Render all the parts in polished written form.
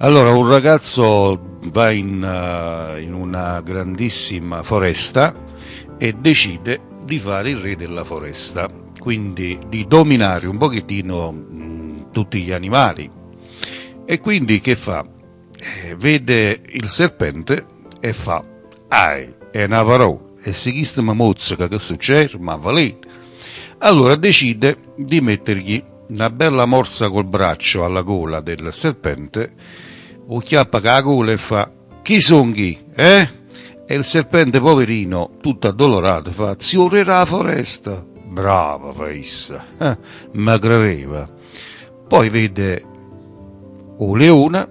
Allora, un ragazzo va in una grandissima foresta e decide di fare il re della foresta, quindi di dominare un pochettino tutti gli animali. E quindi che fa? Vede il serpente e fa: ai, è una parola, e se chi sta mi mozzica, che succede? Ma va lì. Allora decide di mettergli una bella morsa col braccio alla gola del serpente, o chiappa che la gola e fa: chi son chi? E il serpente, poverino, tutto addolorato, fa: zio era la foresta. Brava Faissa, ma credeva. Poi vede o leone,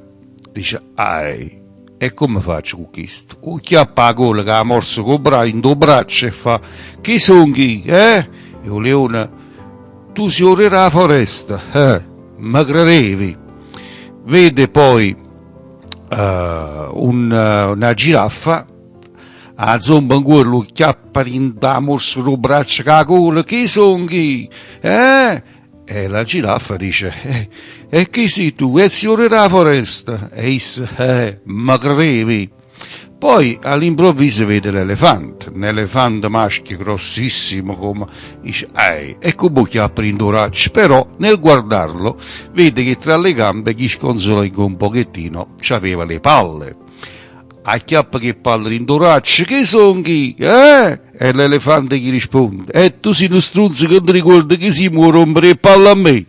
dice: ai, e come faccio con questo? O chiappa la gola che ha morso col braccio, in due braccia, e fa: chi son chi? E o leone: tu si ora la foresta, ma credevi. Vede poi una giraffa, a zomba in quello chiappa da morso col braccio con la gola: chi son chi? E la giraffa dice: e chi sei tu? E il signore della foresta. E disse: ma credevi. Poi all'improvviso vede l'elefante, un elefante maschio grossissimo, come dice: e come chiappa in doraccio. Però nel guardarlo vede che tra le gambe gli sconsola un pochettino, c'aveva le palle. A chiappa che palle in doraccio: che son chi? E l'elefante gli risponde: e tu sei uno struzzo che ti ricorda che si può rompere le palle a me.